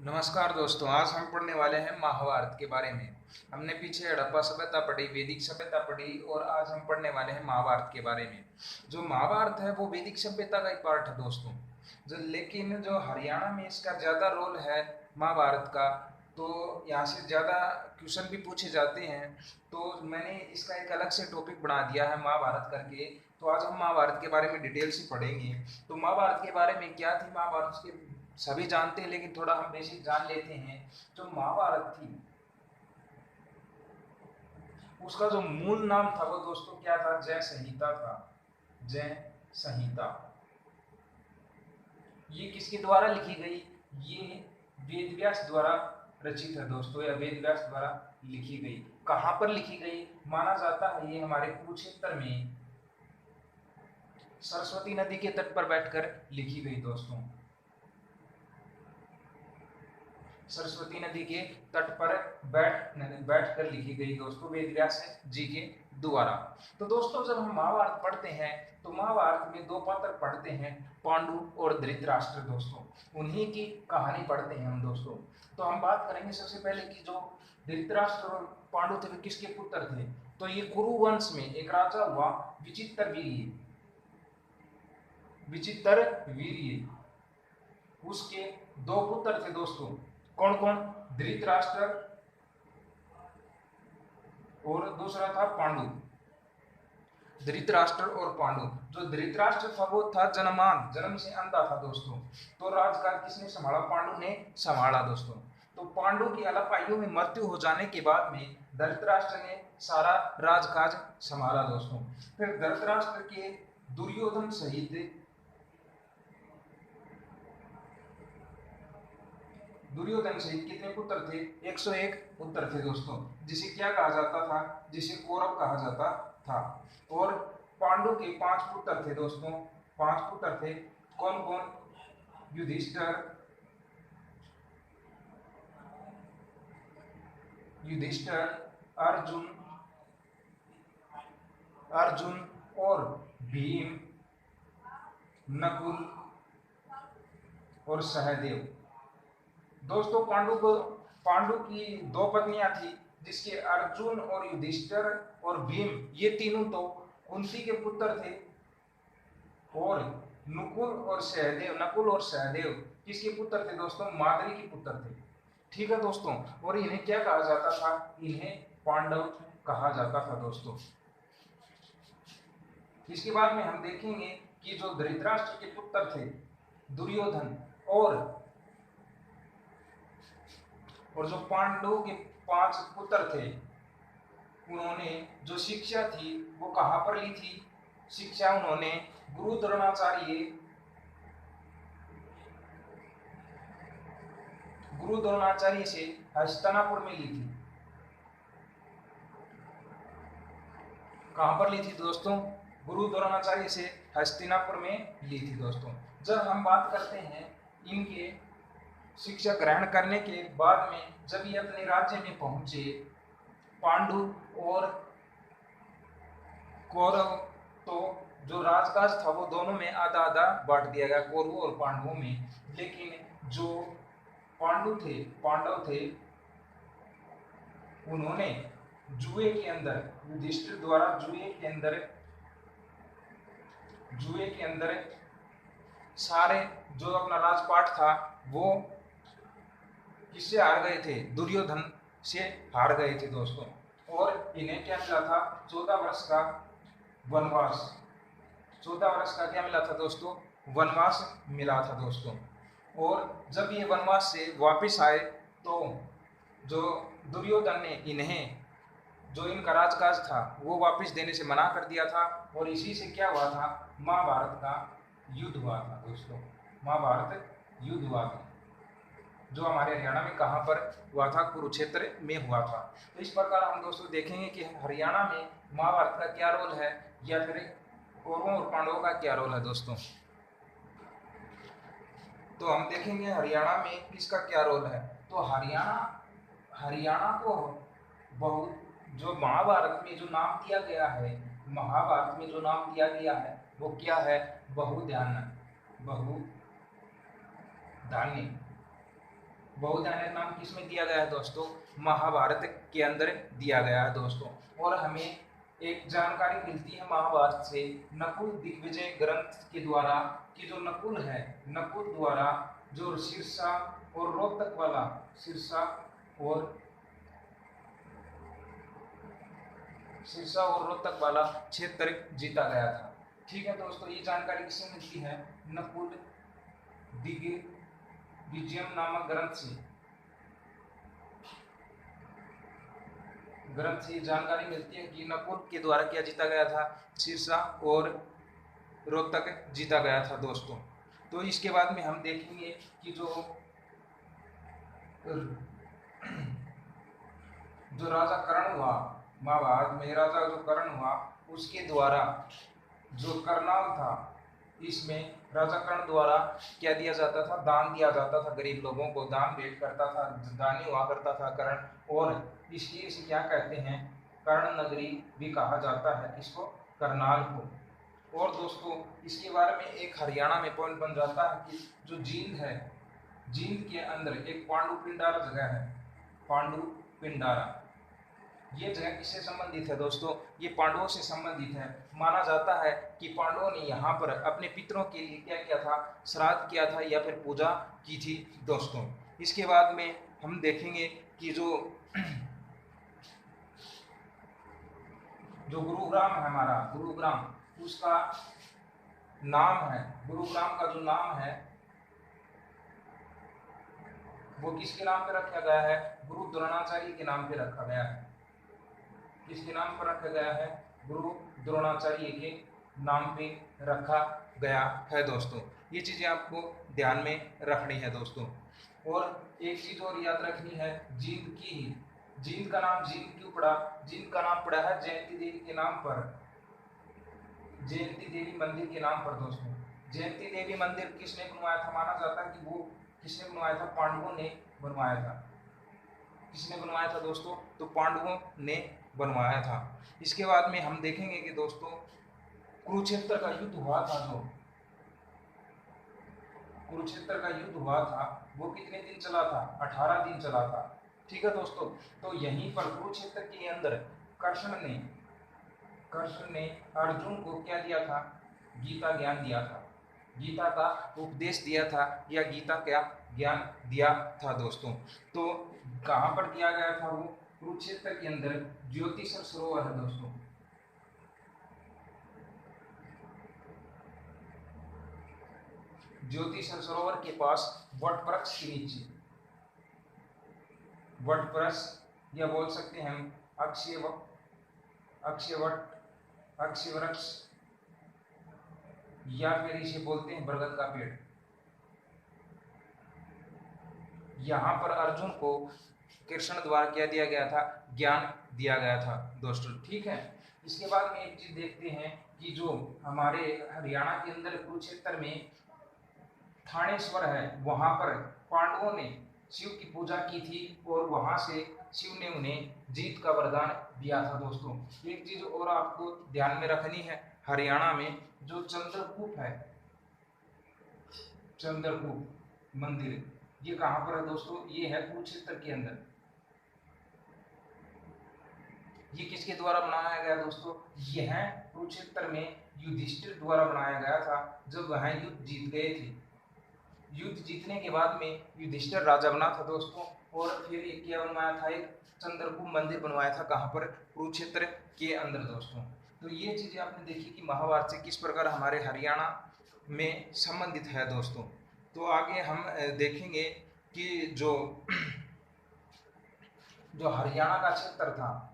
नमस्कार दोस्तों, आज हम पढ़ने वाले हैं महाभारत के बारे में। हमने पीछे हड़प्पा सभ्यता पढ़ी, वैदिक सभ्यता पढ़ी और आज हम पढ़ने वाले हैं महाभारत के बारे में। जो महाभारत है वो वैदिक सभ्यता का एक पार्ट है दोस्तों। लेकिन जो हरियाणा में इसका ज़्यादा रोल है महाभारत का, तो यहाँ से ज़्यादा क्वेश्चन भी पूछे जाते हैं। तो मैंने इसका एक अलग से टॉपिक बना दिया है महाभारत करके। तो आज हम महाभारत के बारे में डिटेल से पढ़ेंगे। तो महाभारत के बारे में क्या थी महाभारत के सभी जानते हैं, लेकिन थोड़ा हम बेसिक जान लेते हैं। जो महाभारत थी उसका जो मूल नाम था वो दोस्तों क्या था? जय संहिता था। जय संहिता। ये किसके द्वारा लिखी गई? ये वेद व्यास द्वारा रचित है दोस्तों, या वेद व्यास द्वारा लिखी गई। कहां पर लिखी गई? माना जाता है ये हमारे कुरुक्षेत्र में सरस्वती नदी के तट पर बैठकर लिखी गई दोस्तों। सरस्वती नदी के तट पर बैठ कर लिखी गई दोस्तों, वेद व्यास जी के द्वारा। तो दोस्तों जब हम महाभारत पढ़ते हैं तो महाभारत में दो पात्र पढ़ते हैं, पांडु और धृतराष्ट्र दोस्तों। उन्हीं की कहानी पढ़ते हैं हम दोस्तों। तो हम बात करेंगे सबसे पहले कि जो धृतराष्ट्र और पांडु थे वे किसके पुत्र थे। तो ये कुरु वंश में एक राजा हुआ विचित्रवीर्य। विचित्रवीर्य, उसके दो पुत्र थे दोस्तों। कौन कौन? धृतराष्ट्र और दूसरा था पांडु। धृतराष्ट्र और पांडु। जो धृतराष्ट्र था वो था जन्मान, जन्म से अंधा था दोस्तों। तो राजकाज किसने संभाला? पांडु ने संभाला दोस्तों। तो पांडु की अल्प आयु में मृत्यु हो जाने के बाद में धृतराष्ट्र ने सारा राजकाज संभाला दोस्तों। फिर धृतराष्ट्र के दुर्योधन सहित कितने पुत्र थे? 101 पुत्र थे दोस्तों, जिसे क्या कहा जाता था? जिसे कौरव कहा जाता था। और पांडु के 5 पुत्र थे दोस्तों। 5 पुत्र थे। कौन कौन? युधिष्ठिर, अर्जुन और भीम, नकुल और सहदेव। दोस्तों पांडु की 2 पत्नियां थी, जिसके अर्जुन और युधिष्ठिर और भीम ये तीनों तो कुंती के पुत्र थे। और नकुल और सहदेव किसके पुत्र थे दोस्तों? माद्री के पुत्र थे। ठीक है दोस्तों। और इन्हें क्या कहा जाता था? इन्हें पांडव कहा जाता था दोस्तों। इसके बाद में हम देखेंगे कि जो धृतराष्ट्र के पुत्र थे दुर्योधन और जो पांडवों के 5 पुत्र थे, उन्होंने जो शिक्षा थी वो कहां पर ली थी? शिक्षा उन्होंने गुरु द्रोणाचार्य से हस्तिनापुर में ली थी। कहां पर ली थी दोस्तों? गुरु द्रोणाचार्य से हस्तिनापुर में ली थी दोस्तों। जब हम बात करते हैं इनके शिक्षा ग्रहण करने के बाद में, जब ये अपने राज्य में पहुंचे पांडु और कौरव, तो जो राजकाज था वो दोनों में आधा आधा बांट दिया गया, कौरवों और पांडवों में। लेकिन जो पांडव थे उन्होंने जुए के अंदर, युधिष्ठिर द्वारा जुए के अंदर सारे जो अपना राजपाट था वो किससे हार गए थे? दुर्योधन से हार गए थे दोस्तों। और इन्हें क्या मिला था? 14 वर्ष का वनवास। 14 वर्ष का क्या मिला था दोस्तों? वनवास मिला था दोस्तों। और जब ये वनवास से वापस आए तो जो दुर्योधन ने इन्हें जो इनका राजकाज था वो वापस देने से मना कर दिया था। और इसी से क्या हुआ था? महाभारत का युद्ध हुआ था दोस्तों। महाभारत युद्ध हुआ था, जो हमारे हरियाणा में कहां पर हुआ था? कुरुक्षेत्र में हुआ था। तो इस प्रकार हम दोस्तों देखेंगे कि हरियाणा में महाभारत का क्या रोल है, या फिर कौरवों और पांडवों का क्या रोल है दोस्तों। तो हम देखेंगे हरियाणा में किसका क्या रोल है। तो हरियाणा को बहुत, जो महाभारत में जो नाम दिया गया है, वो क्या है? बहुधान्य। बहुधान्य नाम किसमें दिया गया है दोस्तों? महाभारत के अंदर दिया गया है दोस्तों। और हमें एक जानकारी मिलती है महाभारत से नकुल दिग्विजय ग्रंथ के द्वारा कि जो नकुल है, नकुल द्वारा जो सिरसा और रोहतक वाला, सिरसा और रोहतक वाला क्षेत्र जीता गया था। ठीक है दोस्तों, ये जानकारी किससे मिलती है? नकुल दिग्विजयम नामक ग्रंथ से जानकारी मिलती है कि नकुल के द्वारा क्या जीता गया था? सिरसा और रोहतक जीता गया था दोस्तों। तो इसके बाद में हम देखेंगे कि जो राजा कर्ण हुआ, महाभारत में राजा जो कर्ण हुआ उसके द्वारा जो करनाल था, इसमें राजा कर्ण द्वारा क्या दिया जाता था? दान दिया जाता था, गरीब लोगों को दान भेंट करता था, दानी हुआ करता था कर्ण। और इसलिए इसे क्या कहते हैं? कर्ण नगरी भी कहा जाता है इसको, करनाल को। और दोस्तों इसके बारे में एक हरियाणा में पॉइंट बन जाता है कि जो जींद है, जींद के अंदर एक पांडु पिंडारा जगह है, पांडु पिंडारा। ये जगह किससे संबंधित है दोस्तों? ये पांडवों से संबंधित है। माना जाता है कि पांडवों ने यहाँ पर अपने पितरों के लिए क्या किया था? श्राद्ध किया था या फिर पूजा की थी दोस्तों। इसके बाद में हम देखेंगे कि जो गुरुग्राम है हमारा, गुरुग्राम, उसका नाम है, गुरुग्राम का जो नाम है वो किसके नाम पे रखा गया है? गुरु द्रोणाचार्य के नाम पे रखा गया है। किसके नाम पर रखा गया है? गुरु द्रोणाचार्य के नाम पे रखा गया है दोस्तों। ये चीजें आपको ध्यान में रखनी है दोस्तों। और एक चीज और याद रखनी है, जींद की ही, जींद का नाम जींद क्यों पड़ा? जींद का नाम पड़ा है जयंती देवी के नाम पर, जयंती देवी मंदिर के नाम पर दोस्तों। जयंती देवी मंदिर किसने बनवाया था? माना जाता है कि वो किसने बनवाया था? पांडवों ने बनवाया था। किसने बनवाया था दोस्तों? तो पांडवों ने बनवाया था। इसके बाद में हम देखेंगे कि दोस्तों कुरुक्षेत्र का युद्ध हुआ था, जो कुरुक्षेत्र का युद्ध हुआ था वो कितने दिन चला था? 18 दिन चला था। ठीक है दोस्तों, तो यहीं पर कुरुक्षेत्र के अंदर कृष्ण ने अर्जुन को क्या दिया था? गीता ज्ञान दिया था, गीता का उपदेश दिया था, या गीता का ज्ञान दिया था दोस्तों। तो कहाँ पर दिया गया था वो? कुरुक्षेत्र के अंदर ज्योतिषर सरोवर है दोस्तों। ज्योतिषर सरोवर के पास वट वृक्ष के नीचे, वट वृक्ष या बोल सकते हैं हम अक्षय वृक्ष, या फिर इसे बोलते हैं बरगद का पेड़। यहाँ पर अर्जुन को कृष्ण द्वारा क्या दिया गया था? ज्ञान दिया गया था दोस्तों। ठीक है, इसके बाद में एक चीज देखते हैं कि जो हमारे हरियाणा के अंदर कुरुक्षेत्र में थानेश्वर है, वहां पर पांडवों ने शिव की पूजा की थी और वहां से शिव ने उन्हें जीत का वरदान दिया था दोस्तों। एक चीज और आपको ध्यान में रखनी है, हरियाणा में जो चंद्रकूप है, चंद्रकूप मंदिर, ये कहाँ पर है दोस्तों? ये है कुरुक्षेत्र के अंदर। ये किसके द्वारा बनाया गया दोस्तों? यह कुरुक्षेत्र में युधिष्ठिर द्वारा बनाया गया था, जब वह युद्ध जीत गए थे। युद्ध जीतने के बाद में युधिष्ठिर राजा बना था दोस्तों, और फिर एक क्या बनवाया था? एक चंद्रकूप मंदिर बनवाया था। कहाँ पर? कुरुक्षेत्र के अंदर दोस्तों। तो ये चीजें आपने देखी कि महाभारत से किस प्रकार हमारे हरियाणा में संबंधित है दोस्तों। तो आगे हम देखेंगे कि जो हरियाणा का क्षेत्र था,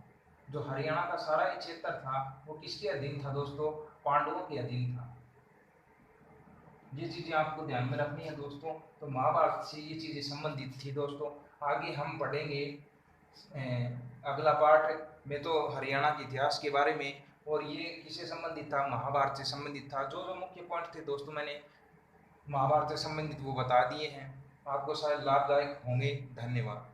जो हरियाणा का सारा ही क्षेत्र था, वो किसके अधीन था दोस्तों? पांडवों के अधीन था। ये चीजें आपको ध्यान में रखनी है दोस्तों। तो महाभारत से ये चीजें संबंधित थी दोस्तों। आगे हम पढ़ेंगे अगला पार्ट में तो हरियाणा के इतिहास के बारे में, और ये किससे संबंधित था? महाभारत से संबंधित था। जो मुख्य पॉइंट थे दोस्तों मैंने महाभारत से संबंधित वो बता दिए हैं, आपको शायद लाभदायक होंगे। धन्यवाद।